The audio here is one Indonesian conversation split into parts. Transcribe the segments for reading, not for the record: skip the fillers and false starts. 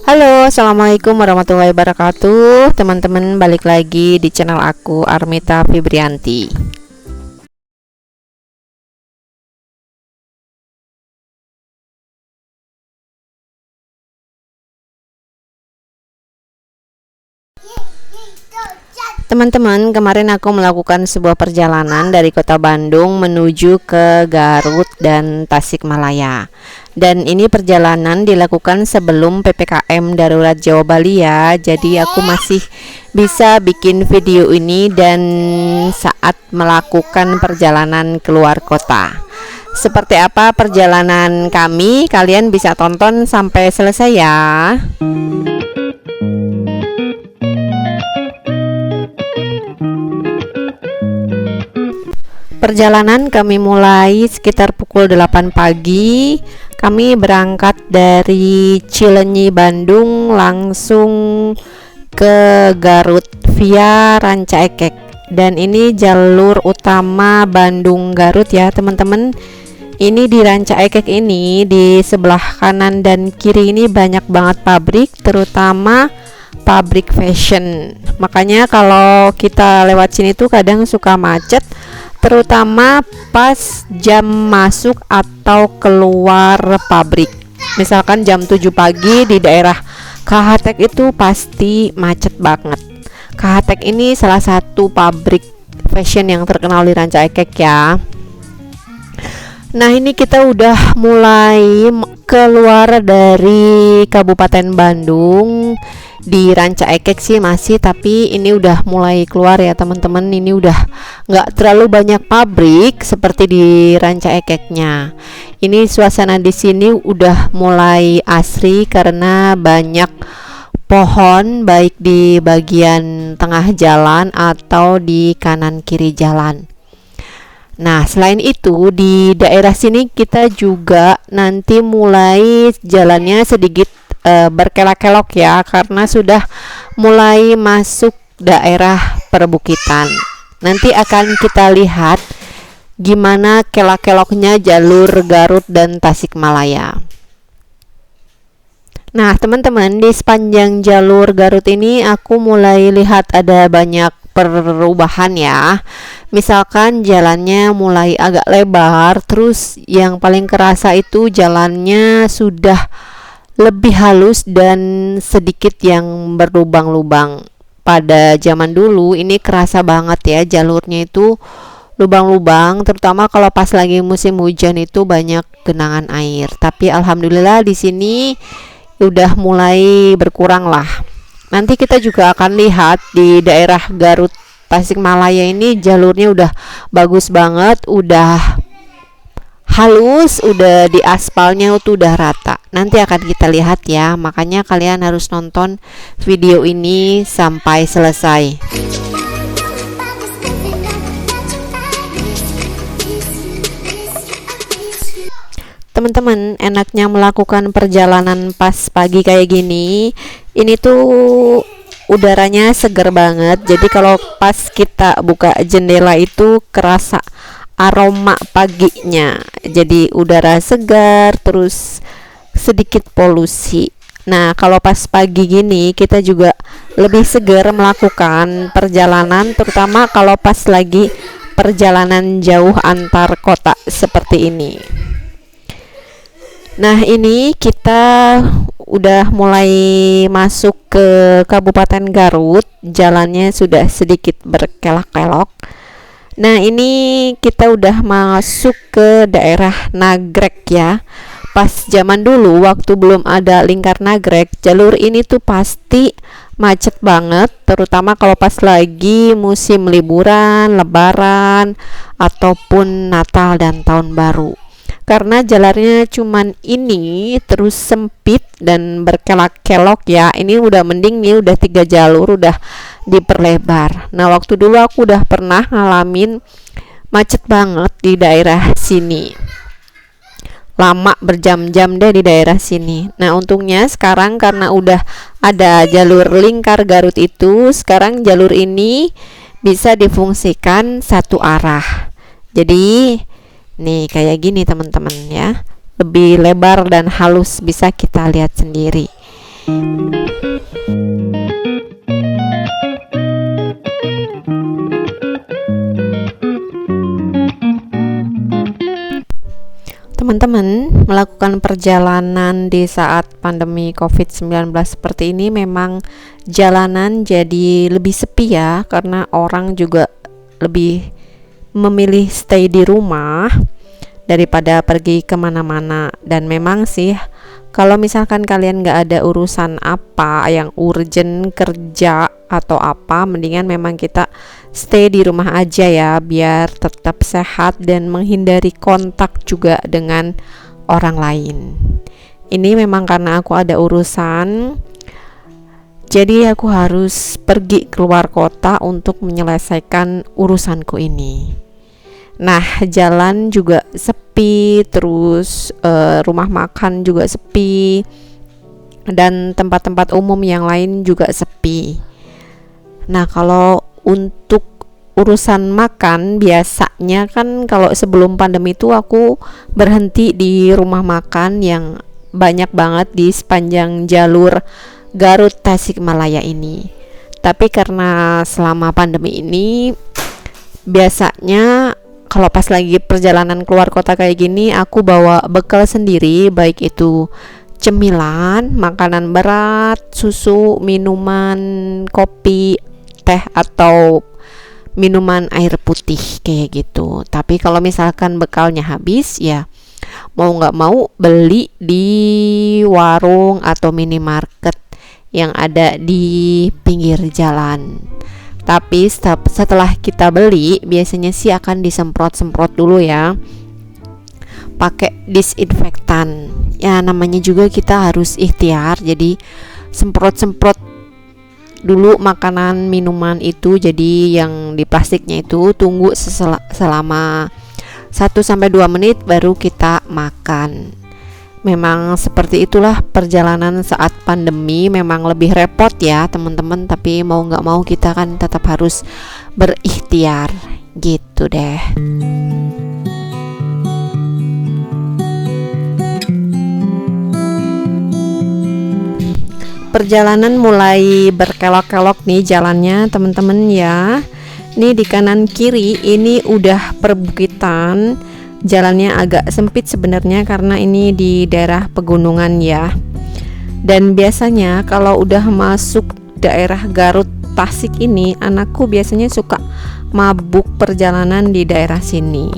Halo, assalamualaikum warahmatullahi wabarakatuh. Teman-teman, balik lagi di channel aku, Armita Fibrianti. Teman-teman, kemarin aku melakukan sebuah perjalanan dari kota Bandung menuju ke Garut dan Tasikmalaya. Dan ini perjalanan dilakukan sebelum PPKM Darurat Jawa Bali ya. Jadi aku masih bisa bikin video ini dan saat melakukan perjalanan keluar kota. Seperti apa perjalanan kami? Kalian bisa tonton sampai selesai ya. Perjalanan kami mulai sekitar pukul 8 pagi. Kami berangkat dari Cileunyi, Bandung langsung ke Garut via Ranca Ekek. Dan ini jalur utama Bandung Garut ya, teman-teman. Ini di Ranca Ekek ini di sebelah kanan dan kiri ini banyak banget pabrik, terutama pabrik fashion. Makanya kalau kita lewat sini tuh kadang suka macet, terutama pas jam masuk atau keluar pabrik. Misalkan jam 7 pagi di daerah KHTEK itu pasti macet banget. KHTEK ini salah satu pabrik fashion yang terkenal di Ranca Ekek ya. Nah, ini kita udah mulai keluar dari Kabupaten Bandung. Di Ranca Ekek sih masih, tapi ini udah mulai keluar ya teman-teman. Ini udah nggak terlalu banyak pabrik seperti di Ranca Ekeknya. Ini suasana di sini udah mulai asri karena banyak pohon baik di bagian tengah jalan atau di kanan kiri jalan. Nah, selain itu di daerah sini kita juga nanti mulai jalannya sedikit berkelok-kelok ya, karena sudah mulai masuk daerah perbukitan. Nanti akan kita lihat gimana kelok-keloknya jalur Garut dan Tasikmalaya. Nah, teman-teman, di sepanjang jalur Garut ini aku mulai lihat ada banyak perubahan ya. Misalkan jalannya mulai agak lebar, terus yang paling kerasa itu jalannya sudah lebih halus dan sedikit yang berlubang-lubang. Pada zaman dulu ini kerasa banget ya, jalurnya itu lubang-lubang, terutama kalau pas lagi musim hujan itu banyak genangan air. Tapi alhamdulillah di sini udah mulai berkurang lah. Nanti kita juga akan lihat di daerah Garut Tasikmalaya ini jalurnya udah bagus banget, udah halus, udah di aspalnya tuh udah rata. Nanti akan kita lihat ya, makanya kalian harus nonton video ini sampai selesai. Teman-teman, enaknya melakukan perjalanan pas pagi kayak gini, ini tuh udaranya seger banget. Jadi kalau pas kita buka jendela itu kerasa aroma paginya, jadi udara segar, terus sedikit polusi. Nah, kalau pas pagi gini kita juga lebih segar melakukan perjalanan, terutama kalau pas lagi perjalanan jauh antar kota seperti ini. Nah, ini kita udah mulai masuk ke Kabupaten Garut, jalannya sudah sedikit berkelok-kelok. Nah, ini kita udah masuk ke daerah Nagrek ya. Pas zaman dulu waktu belum ada lingkar Nagrek, jalur ini tuh pasti macet banget, terutama kalau pas lagi musim liburan, lebaran, ataupun Natal dan Tahun Baru. Karena jalannya cuman ini, terus sempit dan berkelok-kelok ya. Ini udah mending nih, udah 3 jalur udah diperlebar. Nah, waktu dulu aku udah pernah ngalamin macet banget di daerah sini, lama berjam-jam deh di daerah sini. Nah, untungnya sekarang karena udah ada jalur lingkar Garut itu, sekarang jalur ini bisa difungsikan satu arah. Jadi nih kayak gini teman-teman ya, lebih lebar dan halus, bisa kita lihat sendiri. Teman-teman, melakukan perjalanan di saat pandemi COVID-19 seperti ini memang jalanan jadi lebih sepi ya, karena orang juga lebih memilih stay di rumah daripada pergi kemana-mana. Dan memang sih, kalau misalkan kalian gak ada urusan apa yang urgent kerja atau apa, mendingan memang kita stay di rumah aja ya, biar tetap sehat dan menghindari kontak juga dengan orang lain. Ini memang karena aku ada urusan, jadi aku harus pergi keluar kota untuk menyelesaikan urusanku ini. Nah, jalan juga sepi, terus rumah makan juga sepi, dan tempat-tempat umum yang lain juga sepi. Nah, kalau untuk urusan makan, biasanya kan kalau sebelum pandemi itu aku berhenti di rumah makan yang banyak banget di sepanjang jalur Garut Tasikmalaya ini. Tapi karena selama pandemi ini, biasanya kalau pas lagi perjalanan keluar kota kayak gini, aku bawa bekal sendiri, baik itu cemilan, makanan berat, susu, minuman, kopi, teh, atau minuman air putih kayak gitu. Tapi kalau misalkan bekalnya habis, ya mau nggak mau beli di warung atau minimarket yang ada di pinggir jalan. Tapi setelah kita beli, biasanya sih akan disemprot-semprot dulu ya, pakai disinfektan. Ya namanya juga kita harus ikhtiar, jadi semprot-semprot dulu makanan minuman itu. Jadi yang di plastiknya itu tunggu selama 1-2 menit baru kita makan. Memang seperti itulah perjalanan saat pandemi, memang lebih repot ya teman-teman, tapi mau nggak mau kita kan tetap harus berikhtiar gitu deh. Perjalanan mulai berkelok-kelok nih jalannya teman-teman ya. Ini di kanan kiri ini udah perbukitan. Jalannya agak sempit sebenarnya karena ini di daerah pegunungan ya. Dan biasanya kalau udah masuk daerah Garut Tasik ini, anakku biasanya suka mabuk perjalanan di daerah sini.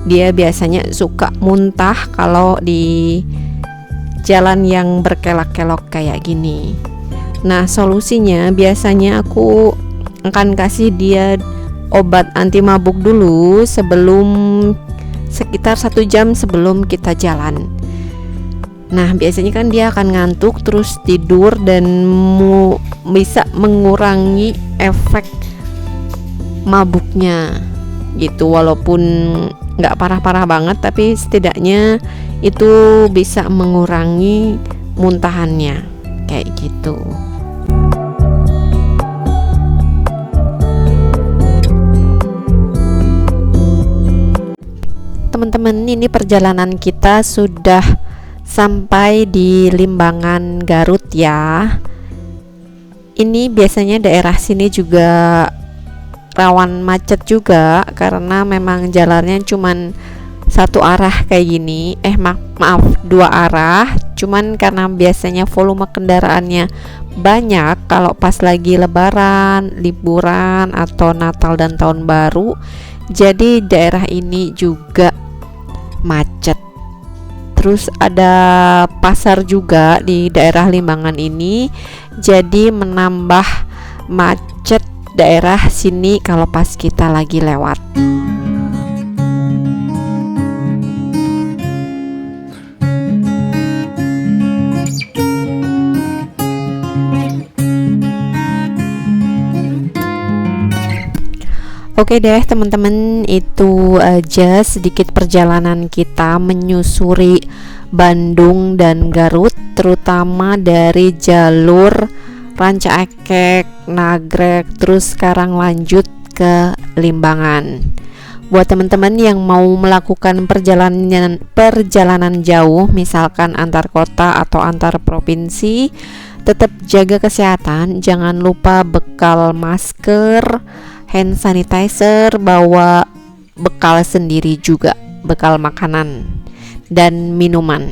Dia biasanya suka muntah kalau di jalan yang berkelok-kelok kayak gini. Nah, solusinya biasanya aku akan kasih dia obat anti mabuk dulu sekitar 1 jam sebelum kita jalan. Nah, biasanya kan dia akan ngantuk terus tidur dan bisa mengurangi efek mabuknya gitu. Walaupun nggak parah-parah banget, tapi setidaknya itu bisa mengurangi muntahannya kayak gitu. Teman-teman, ini perjalanan kita sudah sampai di Limbangan Garut ya. Ini biasanya daerah sini juga rawan macet juga karena memang jalannya cuman satu arah kayak gini. Maaf 2 arah. Cuman karena biasanya volume kendaraannya banyak kalau pas lagi lebaran, liburan atau Natal dan Tahun Baru, jadi daerah ini juga macet. Terus ada pasar juga di daerah Limbangan ini, jadi menambah macet daerah sini kalau pas kita lagi lewat. Oke deh teman-teman, itu aja sedikit perjalanan kita menyusuri Bandung dan Garut, terutama dari jalur Ranca Ekek, Nagrek, terus sekarang lanjut ke Limbangan. Buat teman-teman yang mau melakukan perjalanan jauh, misalkan antar kota atau antar provinsi, tetap jaga kesehatan, jangan lupa bekal masker, hand sanitizer, bawa bekal sendiri juga, bekal makanan dan minuman.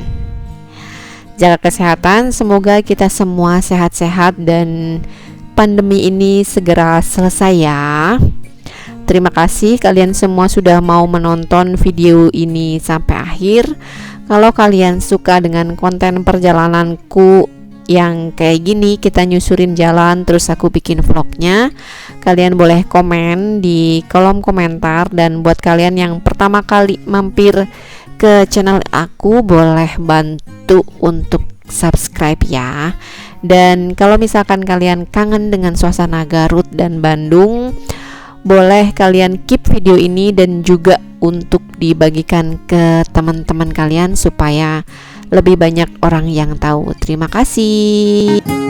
Jaga kesehatan, semoga kita semua sehat-sehat dan pandemi ini segera selesai ya. Terima kasih kalian semua sudah mau menonton video ini sampai akhir. Kalau kalian suka dengan konten perjalananku yang kayak gini, kita nyusurin jalan terus aku bikin vlognya, kalian boleh komen di kolom komentar. Dan buat kalian yang pertama kali mampir ke channel aku, boleh bantu untuk subscribe ya. Dan kalau misalkan kalian kangen dengan suasana Garut dan Bandung, boleh kalian keep video ini dan juga untuk dibagikan ke teman-teman kalian supaya lebih banyak orang yang tahu. Terima kasih.